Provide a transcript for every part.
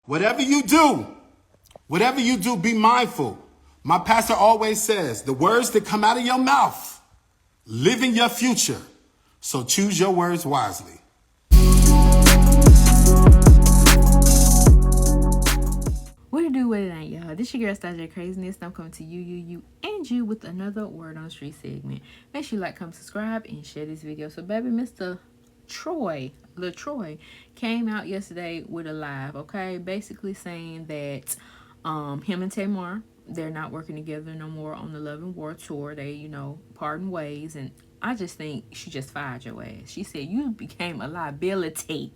Whatever you do, be mindful. My pastor always says, the words that come out of your mouth live in your future. So choose your words wisely. What it do, what it ain't, y'all? This your girl, Star Craziness. I'm coming to you, and you with another Word on the Street segment. Make sure you like, comment, subscribe, and share this video. So, baby, Mr. LaTroy, came out yesterday with a live, okay? Basically saying that him and Tamar, they're not working together no more on the Love and War tour. They, parting ways. And I just think she just fired your ass. She said, you became a liability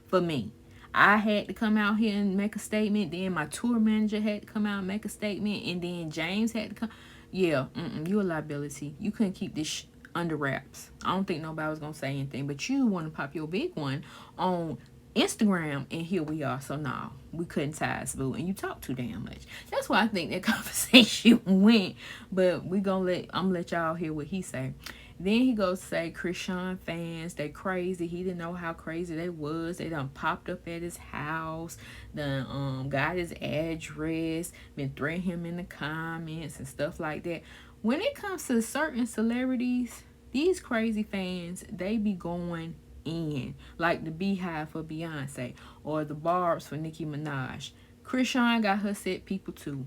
for me. I had to come out here and make a statement. Then my tour manager had to come out and make a statement. And then James had to come. Yeah, you a liability. You couldn't keep this under wraps. I don't think nobody was going to say anything. But you want to pop your big one on Instagram. And here we are. So, no, we couldn't tie us, boo. And you talk too damn much. That's why I think that conversation went. But I'm going to let y'all hear what he say. Then he goes to say Chrisean fans, they crazy. He didn't know how crazy they was. They done popped up at his house, done got his address, been threatening him in the comments and stuff like that. When it comes to certain celebrities, these crazy fans, they be going in. Like the Beehive for Beyonce or the Barbs for Nicki Minaj. Chrisean got her set people too.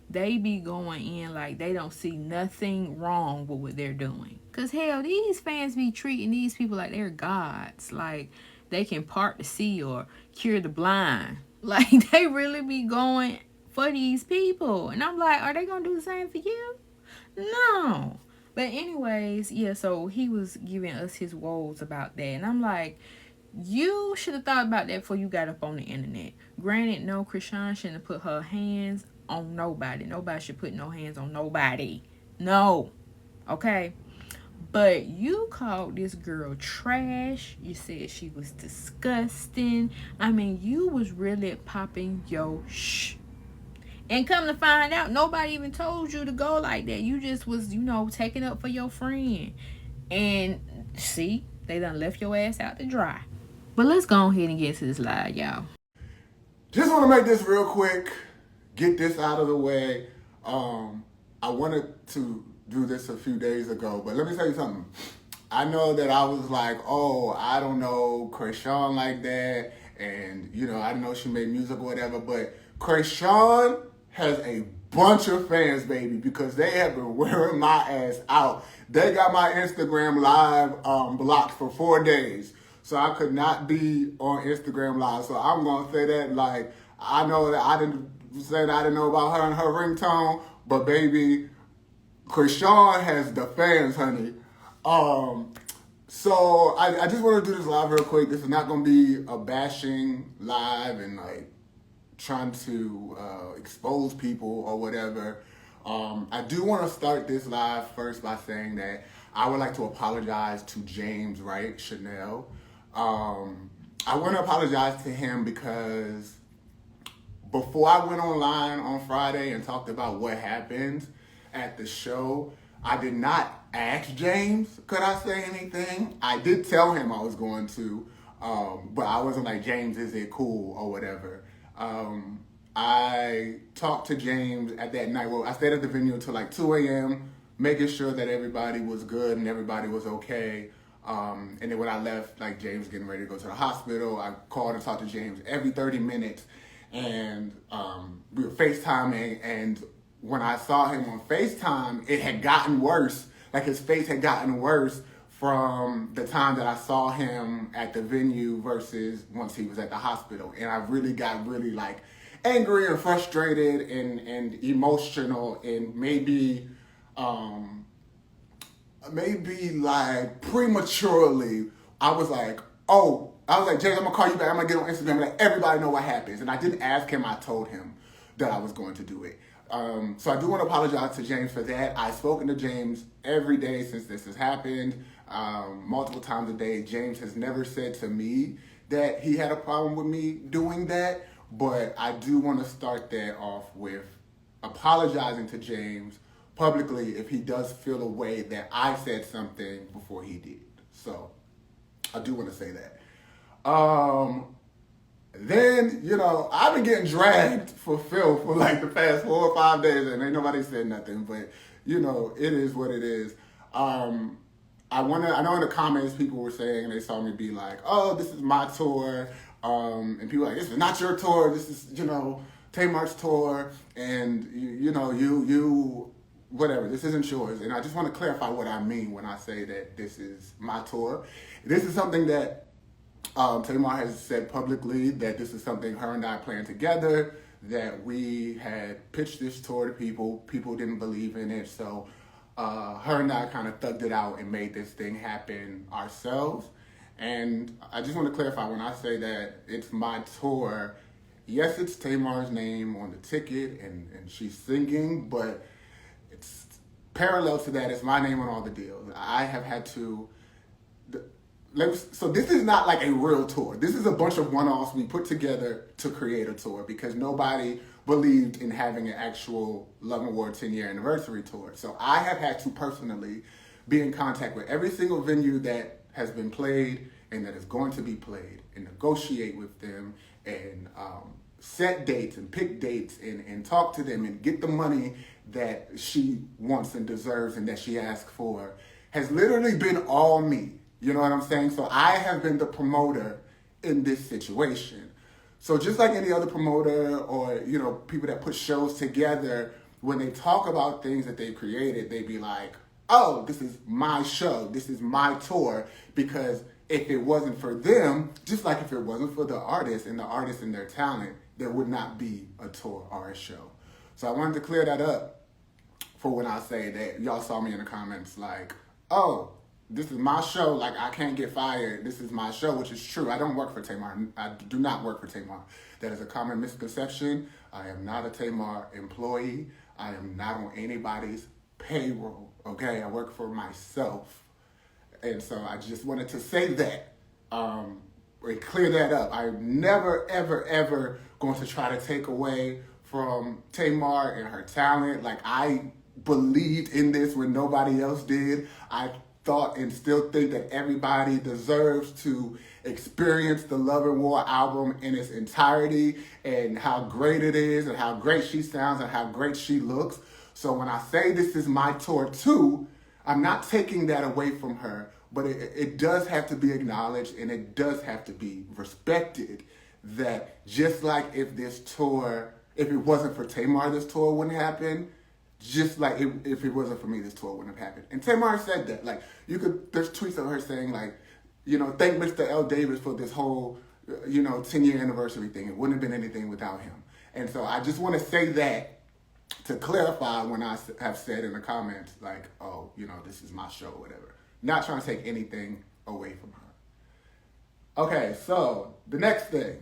They be going in like they don't see nothing wrong with what they're doing. Because, hell, these fans be treating these people like they're gods. Like, they can part the sea or cure the blind. Like, they really be going for these people. And I'm like, are they going to do the same for you? No. But anyways, yeah, so he was giving us his woes about that. And I'm like, you should have thought about that before you got up on the internet. Granted, no, Chrisean shouldn't have put her hands on nobody. Nobody should put no hands on nobody. No. Okay? But you called this girl trash. You said she was disgusting. I mean, you was really popping your shh. And come to find out, nobody even told you to go like that. You just was, taking up for your friend. And see, they done left your ass out to dry. But let's go ahead and get to this live, y'all. Just want to make this real quick. Get this out of the way. I wanted to do this a few days ago, but let me tell you something. I know that I was like, oh, I don't know Chrisean like that, and I know she made music or whatever, but Chrisean has a bunch of fans, baby, because they have been wearing my ass out. They got my Instagram live blocked for 4 days, so I could not be on Instagram live. So I'm gonna say that, like, I know that I didn't know about her and her ringtone, but baby, Chrisean has the fans, honey. So I just want to do this live real quick. This is not going to be a bashing live and like trying to expose people or whatever. I do want to start this live first by saying that I would like to apologize to James Wright, Chanel. I want to apologize to him because before I went online on Friday and talked about what happened at the show, I did not ask James, could I say anything? I did tell him I was going to, but I wasn't like, James, is it cool or whatever. I talked to James at that night. Well, I stayed at the venue until like 2 a.m., making sure that everybody was good and everybody was okay. And then when I left, like James getting ready to go to the hospital, I called and talked to James every 30 minutes. And we were FaceTiming, and when I saw him on FaceTime, it had gotten worse. Like his face had gotten worse from the time that I saw him at the venue versus once he was at the hospital. And I really got like angry and frustrated and emotional, and maybe like prematurely, I was like, James, I'm gonna call you back. I'm gonna get on Instagram and let everybody know what happens. And I didn't ask him, I told him that I was going to do it. So I do want to apologize to James for that. I've spoken to James every day since this has happened, multiple times a day. James has never said to me that he had a problem with me doing that, but I do want to start that off with apologizing to James publicly if he does feel a way that I said something before he did. So I do want to say that. Then, I've been getting dragged for filth for like the past 4 or 5 days, and ain't nobody said nothing, but it is what it is. I know in the comments people were saying, they saw me be like, oh, this is my tour. And people were like, this is not your tour. This is, Tamar's tour. And, you, whatever, this isn't yours. And I just want to clarify what I mean when I say that this is my tour. This is something that Tamar has said publicly, that this is something her and I planned together, that we had pitched this tour to people. People didn't believe in it. So her and I kind of thugged it out and made this thing happen ourselves. And I just want to clarify, when I say that it's my tour, yes, it's Tamar's name on the ticket and she's singing, but it's parallel to that, it's my name on all the deals. I have had to... So this is not like a real tour. This is a bunch of one-offs we put together to create a tour because nobody believed in having an actual Love Award 10-year anniversary tour. So I have had to personally be in contact with every single venue that has been played and that is going to be played, and negotiate with them and set dates and pick dates and talk to them and get the money that she wants and deserves and that she asked for. Has literally been all me. You know what I'm saying? So I have been the promoter in this situation. So just like any other promoter or, people that put shows together, when they talk about things that they've created, they be like, oh, this is my show. This is my tour. Because if it wasn't for them, just like if it wasn't for the artists and their talent, there would not be a tour or a show. So I wanted to clear that up for when I say that y'all saw me in the comments like, oh, this is my show, like I can't get fired, this is my show, which is true. I don't work for Tamar. I do not work for Tamar. That is a common misconception. I am not a Tamar employee. I am not on anybody's payroll, okay? I work for myself. And so I just wanted to say that, and clear that up. I'm never, ever, ever going to try to take away from Tamar and her talent. Like, I believed in this when nobody else did. I thought and still think that everybody deserves to experience the Love and War album in its entirety and how great it is and how great she sounds and how great she looks. So when I say this is my tour too, I'm not taking that away from her, but it does have to be acknowledged and it does have to be respected that just like if it wasn't for Tamar, this tour wouldn't happen. Just like if it wasn't for me, this tour wouldn't have happened. And Tamar said that. Like, there's tweets of her saying, like, thank Mr. L. Davis for this whole, 10-year anniversary thing. It wouldn't have been anything without him. And so I just want to say that to clarify when I have said in the comments, like, oh, this is my show or whatever. Not trying to take anything away from her. Okay, so the next thing,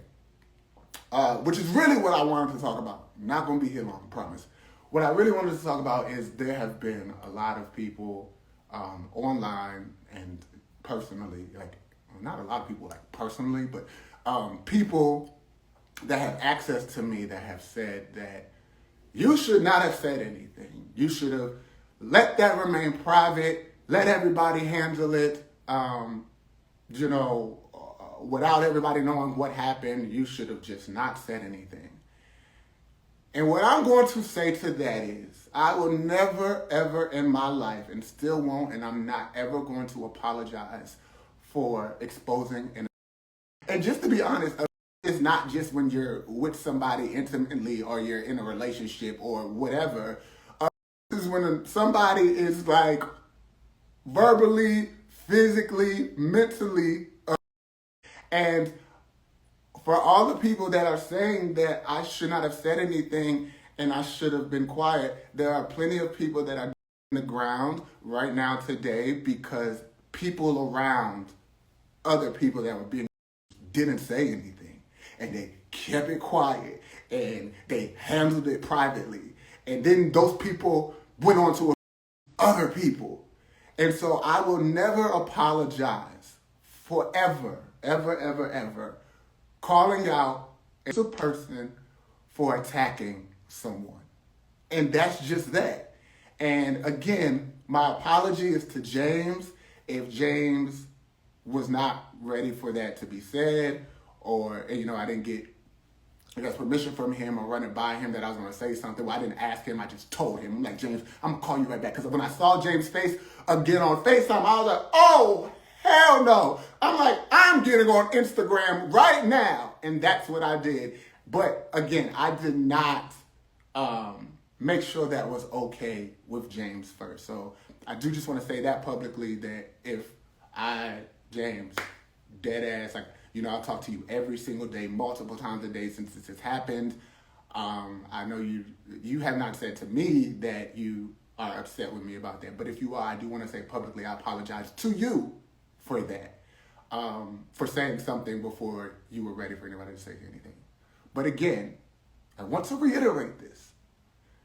which is really what I wanted to talk about. Not going to be here long, I promise. What I really wanted to talk about is there have been a lot of people online and personally, like, not a lot of people like personally, but people that have access to me that have said that you should not have said anything. You should have let that remain private, let everybody handle it, without everybody knowing what happened. You should have just not said anything. And what I'm going to say to that is, I will never, ever in my life, and still won't, and I'm not ever going to apologize for exposing. And just to be honest, it's not just when you're with somebody intimately or you're in a relationship or whatever. This is when somebody is like verbally, physically, mentally, and for all the people that are saying that I should not have said anything and I should have been quiet, there are plenty of people that are on the ground right now today because people around other people that were being didn't say anything and they kept it quiet and they handled it privately. And then those people went on to other people. And so I will never apologize for ever, calling out a person for attacking someone. And that's just that. And again, my apology is to James if James was not ready for that to be said, or, you know, I didn't get, I guess, permission from him or running by him that I was going to say something. Well, I didn't ask him. I just told him. I'm like, James, I'm going to call you right back. Because when I saw James' face again on FaceTime, I was like, oh, hell no. I'm like, I'm getting on Instagram right now. And that's what I did. But again, I did not make sure that was okay with James first. So I do just want to say that publicly, that if James, dead ass, like, you know, I'll talk to you every single day, multiple times a day since this has happened. I know you have not said to me that you are upset with me about that. But if you are, I do want to say publicly, I apologize to you for that. For saying something before you were ready for anybody to say anything. But again, I want to reiterate this.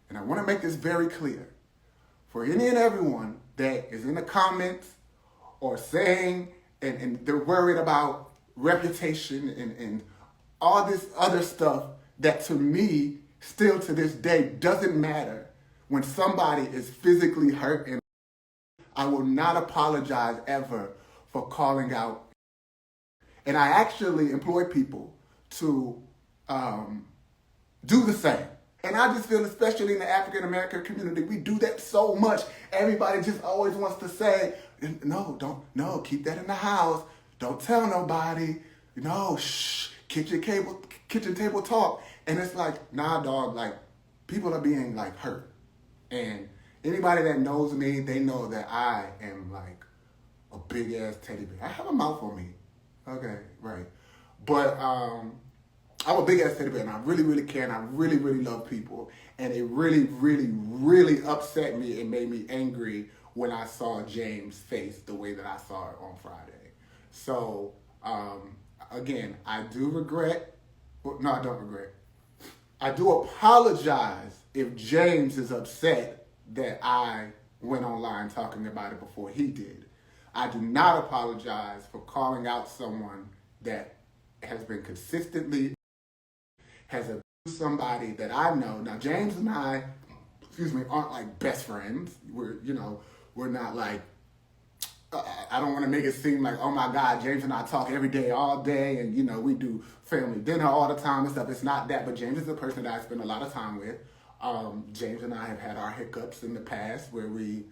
And I want to make this very clear. For any and everyone that is in the comments or saying, and they're worried about reputation and all this other stuff that to me, still to this day, doesn't matter. When somebody is physically hurt, and I will not apologize ever for calling out. And I actually employ people to do the same. And I just feel, especially in the African American community, we do that so much. Everybody just always wants to say, no, keep that in the house. Don't tell nobody. No, shh, kitchen table talk. And it's like, nah, dog, like, people are being, like, hurt. And anybody that knows me, they know that I am, like, a big-ass teddy bear. I have a mouth on me. Okay, right. But I'm a big-ass teddy bear, and I really, really care, and I really, really love people. And it really, really, really upset me and made me angry when I saw James' face the way that I saw it on Friday. So, again, I do regret. Well, no, I don't regret. I do apologize if James is upset that I went online talking about it before he did. I do not apologize for calling out someone that has been consistently, has abused somebody that I know. Now, James and I, aren't like best friends. We're not like, I don't want to make it seem like, oh my God, James and I talk every day, all day, and we do family dinner all the time and stuff. It's not that, but James is a person that I spend a lot of time with. James and I have had our hiccups in the past where we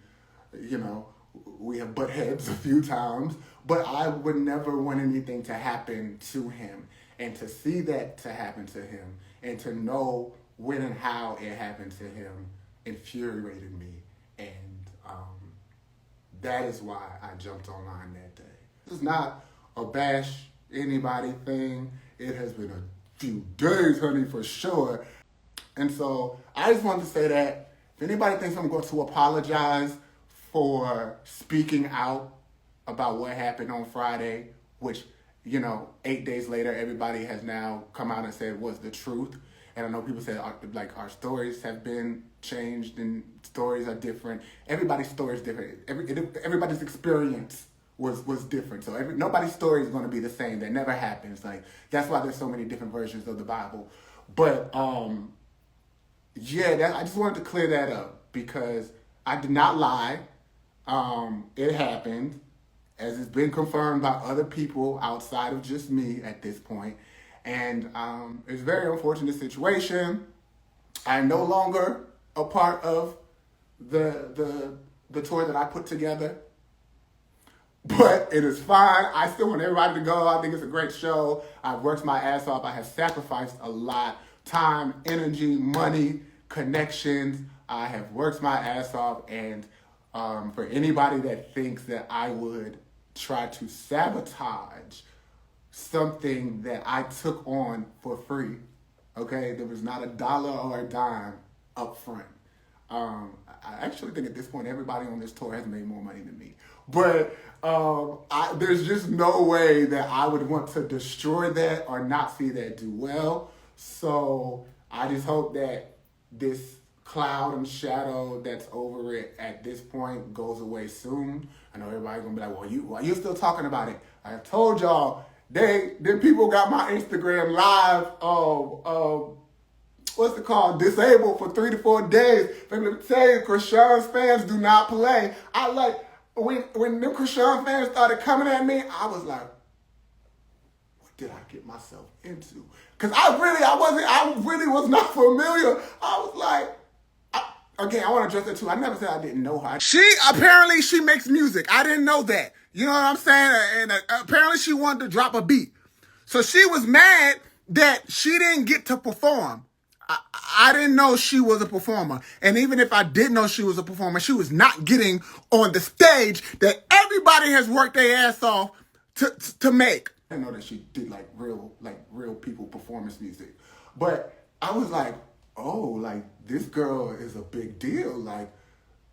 have butt heads a few times, but I would never want anything to happen to him. And to see that to happen to him and to know when and how it happened to him infuriated me. And that is why I jumped online that day. This is not a bash anybody thing. It has been a few days, honey, for sure. And so I just wanted to say that if anybody thinks I'm going to apologize for speaking out about what happened on Friday, which, 8 days later, everybody has now come out and said was the truth. And I know people say our stories have been changed and stories are different. Everybody's story is different. Everybody's experience was different. So nobody's story is going to be the same. That never happens. Like, that's why there's so many different versions of the Bible. But I just wanted to clear that up because I did not lie. It happened, as it's been confirmed by other people outside of just me at this point. And it's a very unfortunate situation. I'm no longer a part of the tour that I put together. But it is fine. I still want everybody to go. I think it's a great show. I've worked my ass off. I have sacrificed a lot. Time, energy, money, connections. I have worked my ass off. And for anybody that thinks that I would try to sabotage something that I took on for free, okay? There was not a dollar or a dime up front. I actually think at this point, everybody on this tour has made more money than me. But there's just no way that I would want to destroy that or not see that do well. So I just hope that this cloud and shadow that's over it at this point goes away soon. I know everybody's gonna be like, well, why you still talking about it? I told y'all, then people got my Instagram live, what's it called? Disabled for 3 to 4 days. Let me tell you, Chrisean's fans do not play. When them Chrisean fans started coming at me, I was like, what did I get myself into? Because I really was not familiar. I was like, again, I want to address that too. I never said I didn't know her. Apparently she makes music. I didn't know that. You know what I'm saying? And apparently she wanted to drop a beat. So she was mad that she didn't get to perform. I didn't know she was a performer. And even if I did know she was a performer, she was not getting on the stage that everybody has worked their ass off to make. I didn't know that she did like real people performance music. But I was like, oh, like this girl is a big deal. Like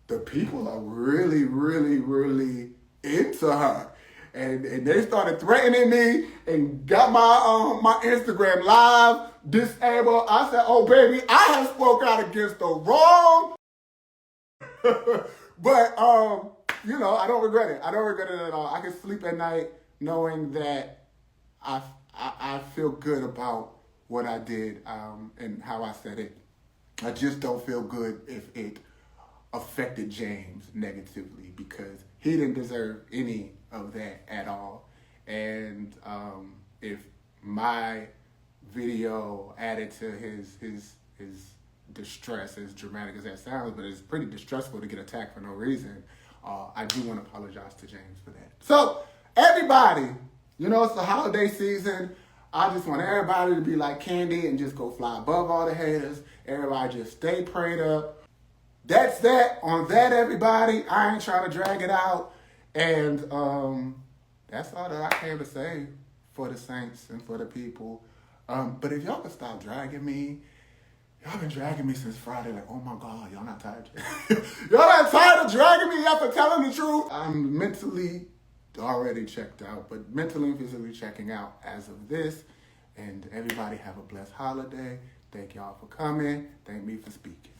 the people are really, really, really into her. And they started threatening me and got my Instagram live disabled. I said, oh baby, I have spoke out against the wrong. But you know, I don't regret it. I don't regret it at all. I can sleep at night knowing that I feel good about what I did and how I said it. I just don't feel good if it affected James negatively because he didn't deserve any of that at all. And if my video added to his distress, as dramatic as that sounds, but it's pretty distressful to get attacked for no reason, I do want to apologize to James for that. So everybody, you know, it's the holiday season. I just want everybody to be like Candy and just go fly above all the haters. Everybody just stay prayed up. That's that on that, everybody. I ain't trying to drag it out. And that's all that I came to say for the saints and for the people. But if y'all could stop dragging me, y'all been dragging me since Friday. Like, oh my God, y'all not tired? Y'all not tired of dragging me after telling the truth? I'm mentally already checked out, but mentally and physically checking out as of this. And everybody have a blessed holiday. Thank y'all for coming. Thank me for speaking.